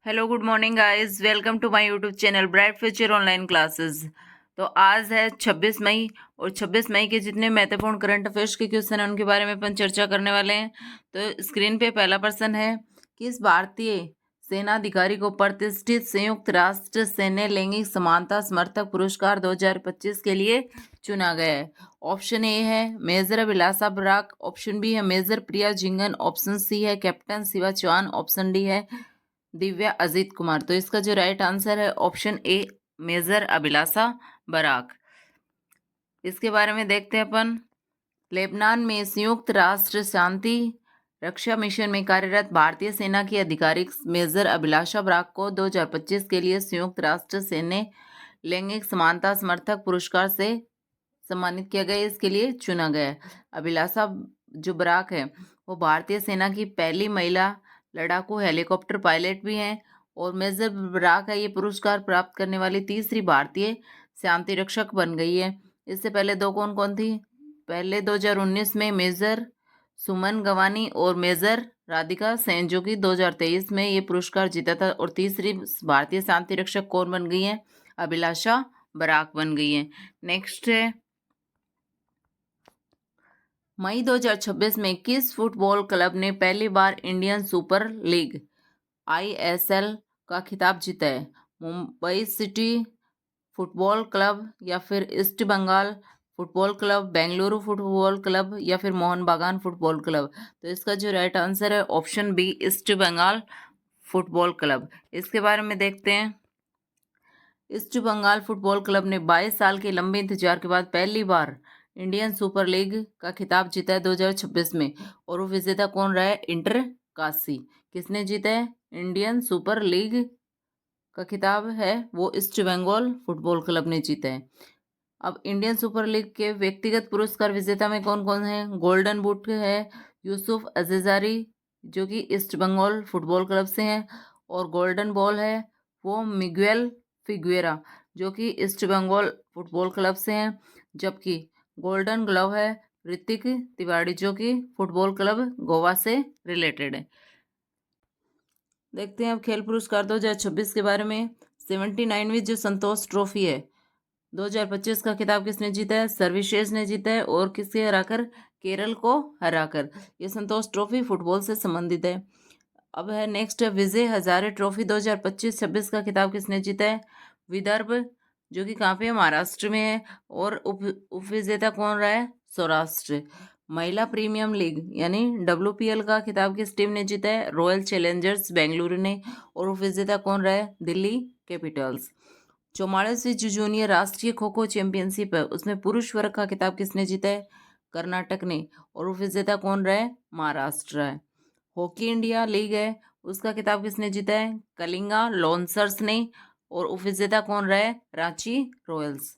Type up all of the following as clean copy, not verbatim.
Hello good morning guys, welcome to my YouTube channel bright future online classes. तो आज है 26 मई और 26 मई के जितने महत्वपूर्ण करंट अफेयर्स के क्वेश्चन हैं उनके बारे में अपन चर्चा करने वाले हैं। तो स्क्रीन पे पहला प्रश्न है, किस भारतीय सेनाधिकारी को प्रतिष्ठित संयुक्त राष्ट्र सैन्य लैंगिक समानता समर्थक पुरस्कार 2025 के लिए चुना गया है? ऑप्शन ए है major Abhilasha Barak, option B है major Priya Jhingan, option C है captain Shiva Chauhan, option D है दिव्या अजीत कुमार। तो इसका जो राइट आंसर है option A major Abhilasha Barak. इसके बारे में देखते हैं अपन। लेबनान में संयुक्त राष्ट्र शांति रक्षा मिशन में कार्यरत भारतीय सेना की आधिकारिक मेजर अभिलाषा बराक को 2025 के लिए संयुक्त राष्ट्र सैन्य लैंगिक समानता समर्थक पुरस्कार से सम्मानित किया गया, इसके लिए चुना गया है। अभिलाषा जो बराक है वो भारतीय सेना की पहली महिला लड़ाकू हेलीकॉप्टर पायलट भी हैं और मेजर बराक है ये पुरस्कार प्राप्त करने वाली तीसरी भारतीय शांति रक्षक बन गई है। इससे पहले दो कौन कौन थी? पहले 2019 में मेजर सुमन गवानी और मेजर राधिका सेन जो कि 2023 में ये पुरस्कार जीता था, और तीसरी भारतीय शांति रक्षक कौन बन गई है? अभिलाषा बराक बन गई है। नेक्स्ट है, मई 2026 में किस फुटबॉल क्लब ने पहली बार इंडियन सुपर लीग आईएसएल का खिताब जीता है? मुंबई सिटी फुटबॉल क्लब या फिर East Bengal football club, Bengaluru football club या फिर मोहन बागान फुटबॉल क्लब? तो इसका जो राइट आंसर है option B East Bengal football club. इसके बारे में देखते हैं। ईस्ट बंगाल फुटबॉल क्लब ने 22 साल के लंबे इंतजार के बाद पहली बार इंडियन सुपर लीग का खिताब जीता है 2026 में, और वो विजेता कौन रहा है? इंटर काशी। किसने जीता है? इंडियन सुपर लीग का खिताब है वो ईस्ट बंगाल फुटबॉल क्लब ने जीता है। अब इंडियन सुपर लीग के व्यक्तिगत पुरस्कार विजेता में कौन कौन है? गोल्डन बूट है यूसुफ अजीजारी जो कि ईस्ट बंगाल फुटबॉल क्लब से हैं, और गोल्डन बॉल है वो मिगुएल फिगुएरा जो कि ईस्ट बंगाल फुटबॉल क्लब से हैं, जबकि गोल्डन ग्लव है ऋतिक तिवारी जो कि फुटबॉल क्लब गोवा से रिलेटेड है। देखते हैं अब खेल पुरस्कार 2026 के बारे में। 79वीं जो संतोष ट्रॉफी है 2025 का खिताब किसने जीता है? सर्विसेज ने जीता है, और किसके हराकर? केरल को हराकर। ये संतोष ट्रॉफी फुटबॉल से संबंधित है। अब है नेक्स्ट विजय हजारे ट्रॉफी 2025-26 का खिताब किसने जीता है? विदर्भ जो कि कहाँ पे है? महाराष्ट्र में है, और उप विजेता कौन रहा है? सौराष्ट्र। महिला प्रीमियम लीग यानी WPL का खिताब किस टीम ने जीता है? रॉयल चैलेंजर्स बेंगलुरु ने, और उप विजेता कौन रहा है? दिल्ली कैपिटल्स। 44वीं जो जूनियर राष्ट्रीय खो खो चैंपियनशिप है उसमें पुरुष वर्ग का खिताब किसने जीता है? कर्नाटक ने, और उप विजेता कौन रहा है? महाराष्ट्र है। हॉकी इंडिया लीग है उसका खिताब किसने जीता है? कलिंगा लॉन्सर्स ने, और उप विजेता कौन रहा है? रांची रॉयल्स।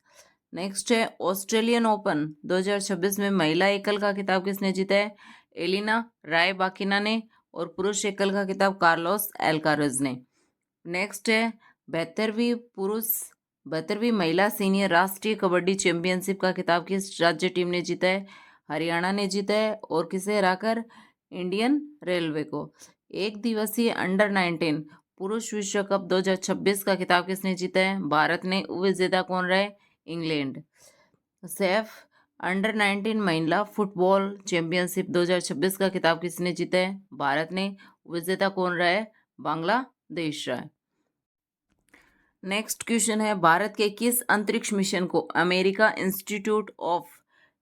नेक्स्ट है ऑस्ट्रेलियन ओपन 2026 में महिला एकल का खिताब किसने जीता है? एलिना रायबाकिना ने, और पुरुष एकल का खिताब कार्लोस एल्कारेज ने। नेक्स्ट है 72वीं महिला सीनियर राष्ट्रीय कबड्डी चैंपियनशिप का खिताब किस राज्य टीम ने जीता है? हरियाणा ने जीता है, और किसे हराकर? इंडियन रेलवे को। एक दिवसीय अंडर 19 पुरुष विश्व कप 2026 का खिताब किसने जीता है? भारत ने। विजेता कौन रहे? इंग्लैंड। सैफ अंडर 19 महिला फुटबॉल चैंपियनशिप 2026 का खिताब किसने जीता है? भारत ने। विजेता कौन रहा है? बांग्लादेश रहा है। नेक्स्ट क्वेश्चन है, भारत के किस अंतरिक्ष मिशन को America institute of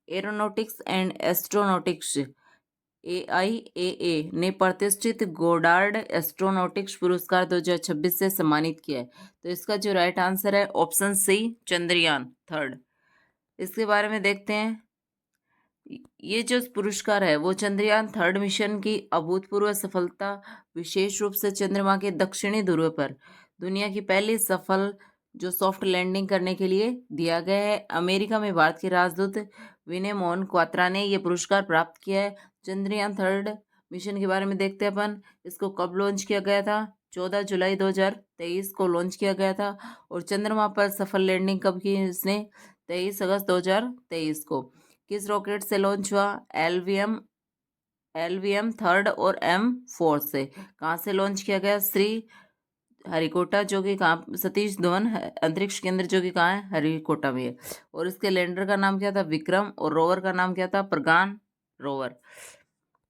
aeronautics and astronautics AIAA ने प्रतिष्ठित गोडार्ड एस्ट्रोनॉटिक्स पुरस्कार 2026 से सम्मानित किया है? तो इसका जो राइट आंसर है ऑप्शन सी चंद्रयान थर्ड। इसके बारे में देखते हैं। ये जो पुरस्कार है वो चंद्रयान थर्ड मिशन की अभूतपूर्व सफलता, विशेष रूप से चंद्रमा के दक्षिणी ध्रुव पर दुनिया की पहली सफल जो सॉफ्ट लैंडिंग करने के लिए दिया गया है। अमेरिका में भारत के राजदूत विनय मोहन क्वात्रा ने यह पुरस्कार प्राप्त किया है। चंद्रयान थर्ड मिशन के बारे में देखते हैं अपन। इसको कब लॉन्च किया गया था? 14 जुलाई 2023 को लॉन्च किया गया था, और चंद्रमा पर सफल लैंडिंग कब की इसने? 23 अगस्त 2023 को। किस रॉकेट से लॉन्च हुआ? एलवीएम थर्ड और M4 से। कहाँ से लॉन्च किया गया? श्री हरिकोटा जो कि कहाँ, सतीश धवन अंतरिक्ष केंद्र जो कि कहाँ है, हरिकोटा में है। और इसके लैंडर का नाम क्या था, विक्रम, और रोवर का नाम क्या था, प्रज्ञान रोवर।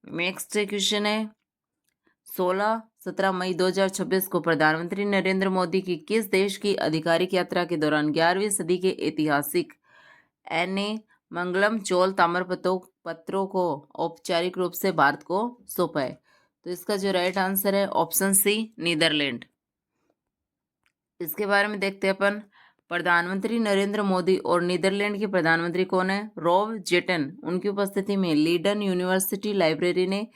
नेक्स्ट क्वेश्चन है 17 मई 2026 को प्रधानमंत्री नरेंद्र मोदी की किस देश की आधिकारिक यात्रा के दौरान 11वीं सदी के ऐतिहासिक एने मंगलम चोल ताम्रपत्रों को औपचारिक रूप से भारत को सौंपा है? तो इसका जो राइट आंसर है ऑप्शन सी, नीदरलैंड। इसके बारे में देखते हैं अपन। प्रधानमंत्री नरेंद्र मोदी और नीदरलैंड के प्रधानमंत्री कौन है, रॉब जेटन, उनकी उपस्थिति में लीडन यूनिवर्सिटी लाइब्रेरी ने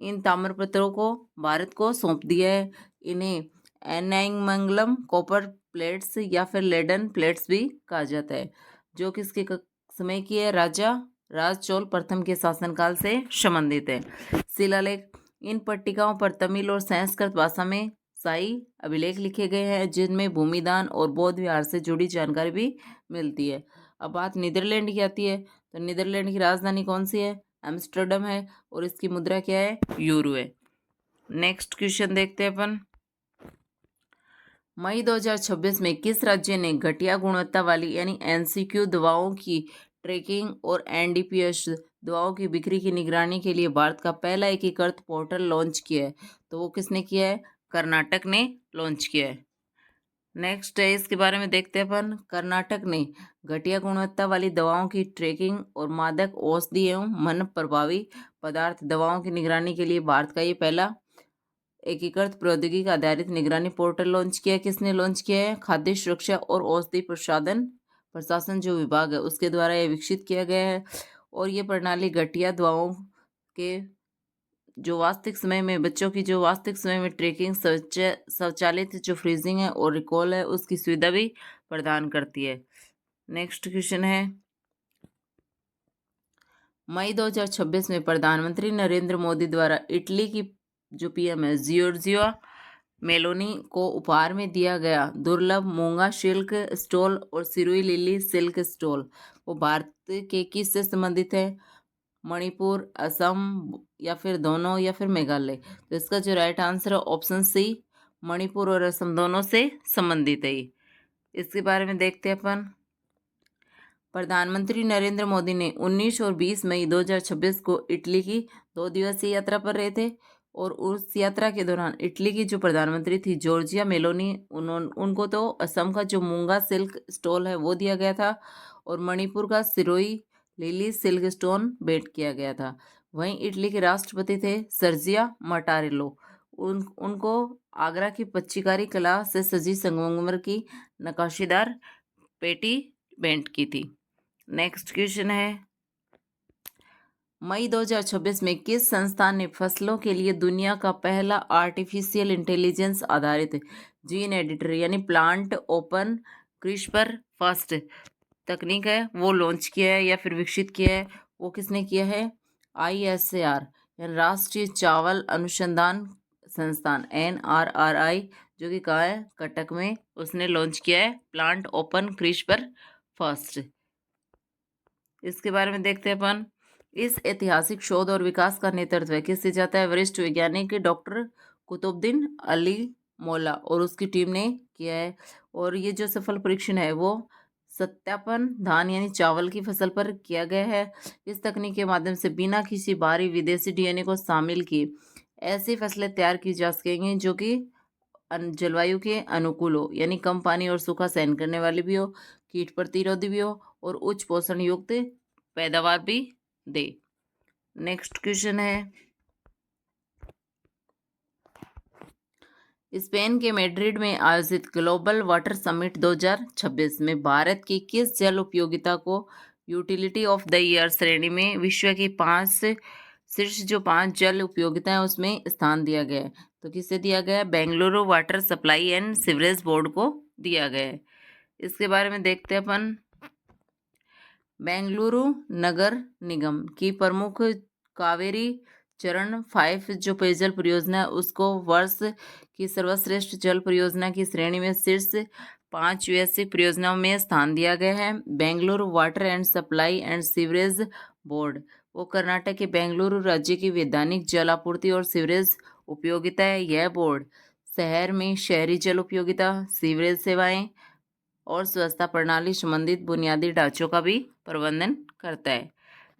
इन ताम्रपत्रों को भारत को सौंप दिया है। इन्हें एनाइंगमंगलम कॉपर प्लेट्स या फिर लेडन प्लेट्स भी कहा जाता है, जो किसके समय की है, राजा राज चोल प्रथम के शासनकाल से संबंधित है। शिलालेख, इन पट्टिकाओं पर तमिल और संस्कृत भाषा में शाही अभिलेख लिखे गए हैं, जिनमें भूमिदान और बौद्ध विहार से जुड़ी जानकारी भी मिलती है। अब बात नीदरलैंड की आती है, तो नीदरलैंड की राजधानी कौन सी है, एम्स्टर्डम है, और इसकी मुद्रा क्या है, यूरो है। नेक्स्ट क्वेश्चन देखते हैं अपन। मई 2026 में किस राज्य ने घटिया गुणवत्ता वाली यानी एनसीक्यू दवाओं की ट्रैकिंग और एनडीपीएस दवाओं की बिक्री की निगरानी के लिए भारत का पहला एकीकृत पोर्टल लॉन्च किया है? तो वो किसने किया है, कर्नाटक ने लॉन्च किया है। नेक्स्ट है, इसके बारे में देखते हैं अपन। कर्नाटक ने घटिया गुणवत्ता वाली दवाओं की ट्रैकिंग और मादक औषधि एवं मन प्रभावी पदार्थ दवाओं की निगरानी के लिए भारत का ये पहला एकीकृत प्रौद्योगिकी आधारित निगरानी पोर्टल लॉन्च किया है। किसने लॉन्च किया है, खाद्य सुरक्षा और औषधि प्रशासन जो विभाग है उसके द्वारा यह विकसित किया गया है। और ये प्रणाली घटिया दवाओं के जो वास्तविक समय में बच्चों की जो वास्तविक समय में ट्रैकिंग, स्वचालित जो फ्रीजिंग है और रिकॉल है उसकी सुविधा भी प्रदान करती है। नेक्स्ट क्वेश्चन है, मई 2026 में प्रधानमंत्री नरेंद्र मोदी द्वारा इटली की जो पीएम है जियोर्जिया मेलोनी को उपहार में दिया गया दुर्लभ मूंगा सिल्क स्टोल और सिरुई लिली सिल्क स्टोल वो भारत के किस से संबंधित है, मणिपुर, असम, या फिर दोनों, या फिर मेघालय? तो इसका जो राइट आंसर है ऑप्शन सी, मणिपुर और असम दोनों से संबंधित है। इसके बारे में देखते हैं अपन। प्रधानमंत्री नरेंद्र मोदी ने 19 और 20 मई 2026 को इटली की 2 दिवसीय यात्रा पर रहे थे, और उस यात्रा के दौरान इटली की जो प्रधानमंत्री थी जॉर्जिया मेलोनी, उनको तो असम का जो मूंगा सिल्क स्टोल है वो दिया गया था, और मणिपुर का सिरोई लिली सिल्क स्टोन भेंट किया गया था। वहीं इटली के राष्ट्रपति थे सर्जिया मटारेलो, उनको आगरा की पच्चीकारी कला से सजी संगमरमर की नक्काशीदार पेटी भेंट की थी। नेक्स्ट क्वेश्चन है, मई 2026 में किस संस्थान ने फसलों के लिए दुनिया का पहला आर्टिफिशियल इंटेलिजेंस आधारित जीन एडिटर यानी प्लांट ओपन क्रिस्पर फास्ट तकनीक है वो लॉन्च किया है या फिर विकसित किया है? वो किसने किया है, ISAR यानी राष्ट्रीय चावल अनुसंधान संस्थान NRRI, जो कि कहाँ है, कटक में, उसने लॉन्च किया है प्लांट ओपन क्रिस्पर फास्ट। इसके बारे में देखते हैं अपन। इस ऐतिहासिक शोध और विकास का नेतृत्व किससे जाता है, वरिष्ठ वैज्ञानिक डॉक्टर कुतुबुद्दीन अली मौला और उसकी टीम ने किया है। और ये जो सफल परीक्षण है वो सत्यापन धान यानी चावल की फसल पर किया गया है। इस तकनीक के माध्यम से बिना किसी बाहरी विदेशी DNA को शामिल किए ऐसी फसलें तैयार की जा सकेंगी जो कि जलवायु के अनुकूल हो, यानी कम पानी और सूखा सहन करने वाली भी हो, कीट प्रतिरोधी भी हो, और उच्च पोषण युक्त पैदावार भी दे। नेक्स्ट क्वेश्चन है, स्पेन के मैड्रिड में आयोजित ग्लोबल वाटर समिट 2026 में भारत की किस जल उपयोगिता को यूटिलिटी ऑफ द ईयर श्रेणी में विश्व की 5 शीर्ष जो 5 जल उपयोगिता है उसमें स्थान दिया गया है? तो किसे दिया गया है, Bengaluru water supply and sewerage board को दिया गया है। इसके बारे में देखते हैं अपन। बेंगलुरु नगर निगम की प्रमुख कावेरी चरण 5 जो पेयजल परियोजना है उसको वर्ष की सर्वश्रेष्ठ जल परियोजना की श्रेणी में शीर्ष 5 वैश्विक परियोजनाओं में स्थान दिया गया है। Bengaluru water and supply and sewerage board वो कर्नाटक के बेंगलुरु राज्य की वैधानिक जल आपूर्ति और सीवरेज उपयोगिता है। यह बोर्ड शहर में शहरी जल उपयोगिता, सीवरेज सेवाएं और स्वच्छता प्रणाली संबंधित बुनियादी ढांचों का भी प्रबंधन करता है।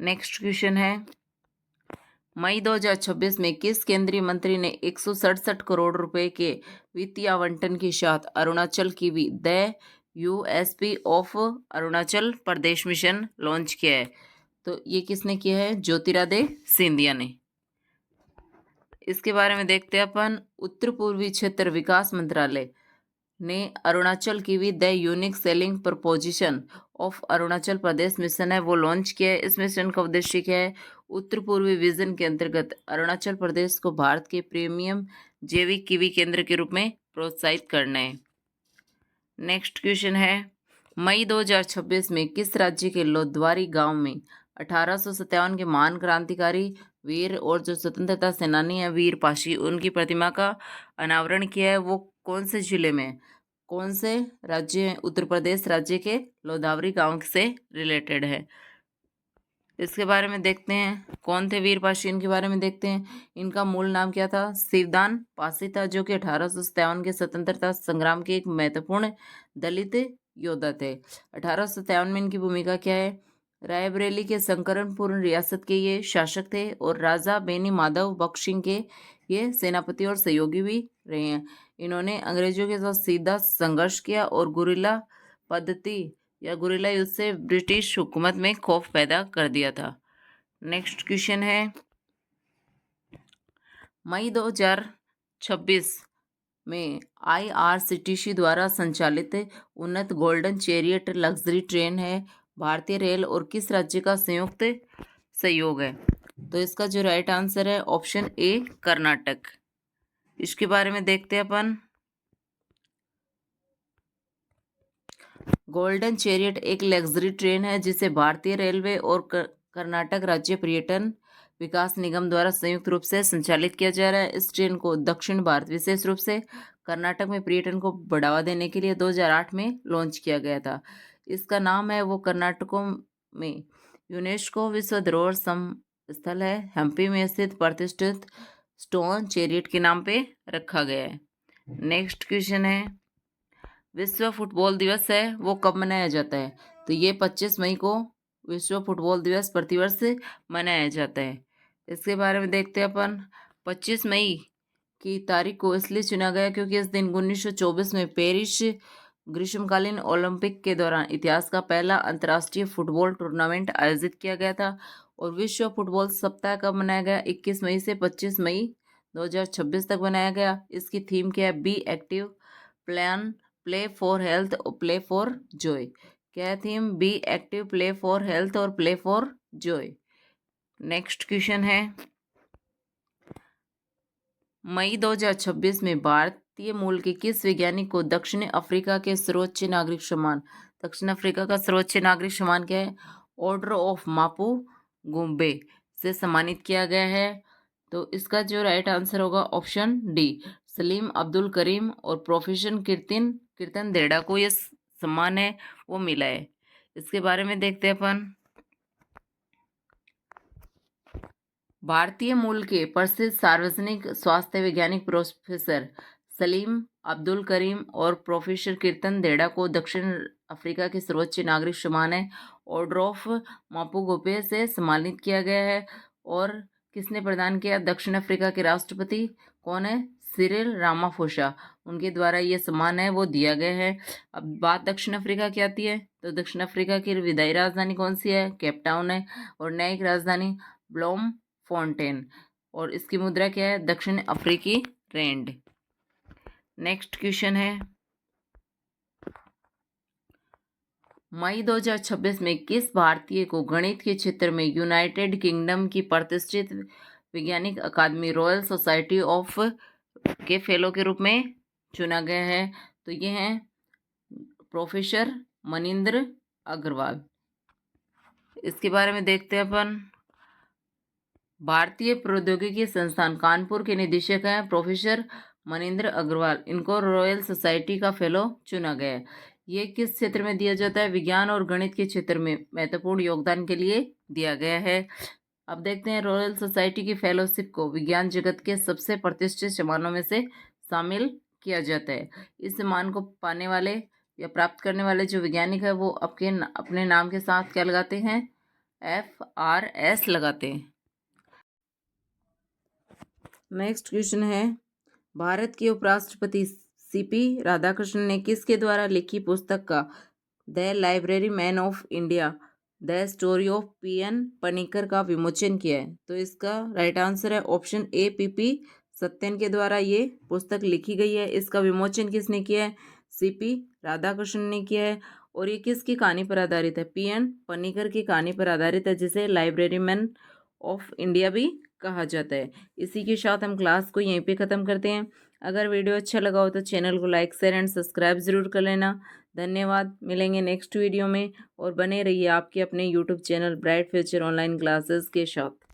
नेक्स्ट क्वेश्चन है, मई 2026 में किस केंद्रीय मंत्री ने 167 करोड़ रुपए के वित्तीय आवंटन के साथ अरुणाचल की भी the USP of Arunachal Pradesh mission launch किया है? तो ये किसने किया है? ज्योतिरादित्य सिंधिया ने। इसके बारे में देखते हैं अपन। उत्तर पूर्वी क्षेत्र विकास मंत्रालय ने अरुणाचल की भी the unique selling preposition of Arunachal Pradesh mission है वो लॉन्च किया है। इस मिशन का उद्देश्य क्या है? उत्तर पूर्वी विजन के अंतर्गत अरुणाचल प्रदेश को भारत के प्रीमियम जैविक कीवी केंद्र के रूप में प्रोत्साहित करना है। नेक्स्ट क्वेश्चन है, मई 2026 में किस राज्य के लोदवारी गांव में 1857 के महान क्रांतिकारी वीर और जो स्वतंत्रता सेनानी है वीर पाशी, उनकी प्रतिमा का अनावरण किया है? वो कौन से जिले में, कौन से राज्य में? उत्तर प्रदेश राज्य के लोधावरी गांव से रिलेटेड है। इसके बारे में देखते हैं, कौन थे वीर पाशी, इनके बारे में देखते हैं। इनका मूल नाम क्या था? शिवदान पासी था, जो कि 1857 के स्वतंत्रता संग्राम के एक महत्वपूर्ण दलित योद्धा थे। 1857 में इनकी भूमिका क्या है? रायबरेली के संकरनपुर रियासत के ये शासक थे और राजा बेनी माधव बख्शिंग के ये सेनापति और सहयोगी भी रहे हैं। इन्होंने अंग्रेजों के साथ सीधा संघर्ष किया और गुरिल्ला पद्धति या गुरिल्ला युद्ध से ब्रिटिश हुकूमत में खौफ पैदा कर दिया था। नेक्स्ट क्वेश्चन है, मई 2026 में IRCTC द्वारा संचालित उन्नत गोल्डन चैरियट लग्जरी ट्रेन है भारतीय रेल और किस राज्य का संयुक्त सहयोग है? तो इसका जो राइट आंसर है ऑप्शन ए कर्नाटक। इसके बारे में देखते हैं अपन। गोल्डन चैरियट एक लग्जरी ट्रेन है जिसे भारतीय रेलवे और कर्नाटक राज्य पर्यटन विकास निगम द्वारा संयुक्त रूप से संचालित किया जा रहा है। इस ट्रेन को दक्षिण भारत विशेष रूप से कर्नाटक में पर्यटन को बढ़ावा देने के लिए 2008 में लॉन्च किया गया था। इसका नाम है वो कर्नाटकों में यूनेस्को विश्व धरोहर स्थल है हम्पी में स्थित प्रतिष्ठित स्टोन चैरियट के नाम पे रखा गया है। नेक्स्ट क्वेश्चन है, विश्व फुटबॉल दिवस है वो कब मनाया जाता है? तो ये 25 मई को विश्व फुटबॉल दिवस प्रतिवर्ष मनाया जाता है। इसके बारे में देखते हैं अपन। 25 मई की तारीख को इसलिए चुना गया क्योंकि इस दिन 1924 में पेरिस ग्रीष्मकालीन ओलंपिक के दौरान इतिहास का पहला अंतर्राष्ट्रीय फुटबॉल टूर्नामेंट आयोजित किया गया था। और विश्व फुटबॉल सप्ताह कब मनाया गया? 21 मई से 25 मई 2026 तक बनाया गया। इसकी थीम क्या है? Be active, plan, play for health और प्ले फॉर जॉय। क्या है theme? Be active, play for health और play for joy. Next question है, मई 2026 में भारतीय मूल के किस वैज्ञानिक को दक्षिण अफ्रीका के सर्वोच्च नागरिक सम्मान, दक्षिण अफ्रीका का सर्वोच्च नागरिक सम्मान क्या है? ऑर्डर ऑफ मापू गुम्बे से सम्मानित किया गया है? तो इसका जो राइट आंसर होगा ऑप्शन डी, सलीम अब्दुल करीम और प्रोफेसर कीर्तन देड़ा को ये सम्मान है वो मिला है। इसके बारे में देखते हैं अपन। भारतीय मूल के प्रसिद्ध सार्वजनिक स्वास्थ्य वैज्ञानिक प्रोफेसर सलीम अब्दुल करीम और प्रोफेसर कीर्तन देड़ा को दक्षिण अफ्रीका के सर्वोच्च नागरिक सम्मान है ऑर्डर ऑफ मापुगोपे से सम्मानित किया गया है। और किसने प्रदान किया? दक्षिण अफ्रीका के राष्ट्रपति कौन है? सिरिल रामाफोसा, उनके द्वारा ये सम्मान है वो दिया गया है। अब बात दक्षिण अफ्रीका की आती है तो दक्षिण अफ्रीका की विदाई राजधानी कौन सी है? केप टाउन है। और न्यायिक राजधानी ब्लोम फोंटेन। और इसकी मुद्रा क्या है? दक्षिण अफ्रीकी रैंड। नेक्स्ट क्वेश्चन है, मई 2026 में किस भारतीय को गणित के क्षेत्र में यूनाइटेड किंगडम की प्रतिष्ठित वैज्ञानिक अकादमी रॉयल सोसाइटी ऑफ के फेलो के रूप में चुना गया है? तो ये हैं प्रोफेसर मनिंद्र अग्रवाल। इसके बारे में देखते हैं अपन। भारतीय प्रौद्योगिकी संस्थान कानपुर के निदेशक हैं प्रोफेसर मनिंद्र अग्रवाल। इनको रॉयल सोसाइटी का फेलो चुना गया है। ये किस क्षेत्र में दिया जाता है? विज्ञान और गणित के क्षेत्र में महत्वपूर्ण योगदान के लिए दिया गया है। अब देखते हैं रॉयल सोसाइटी की फेलोशिप को विज्ञान जगत के सबसे प्रतिष्ठित सम्मानों में से शामिल किया जाता है। इस सम्मान को पाने वाले या प्राप्त करने वाले जो वैज्ञानिक है वो अपने नाम के साथ क्या लगाते हैं, FRS लगाते हैं। नेक्स्ट क्वेश्चन है, भारत के उपराष्ट्रपति CP राधाकृष्णन ने किसके द्वारा लिखी पुस्तक का the library man of India the story of PN Panicker का विमोचन किया है? तो इसका राइट आंसर है ऑप्शन A PP सत्यन के द्वारा ये पुस्तक लिखी गई है। इसका विमोचन किसने किया है? CP राधाकृष्णन ने किया है। और ये किसकी कहानी पर आधारित है? PN पनिकर की कहानी पर आधारित है, जिसे लाइब्रेरी मैन ऑफ इंडिया भी कहा जाता है। इसी के साथ हम क्लास को यहीं पे ख़त्म करते हैं। अगर वीडियो अच्छा लगा हो तो चैनल को लाइक शेयर एंड सब्सक्राइब ज़रूर कर लेना। धन्यवाद। मिलेंगे नेक्स्ट वीडियो में और बने रहिए आपके अपने YouTube channel bright future online classes के साथ।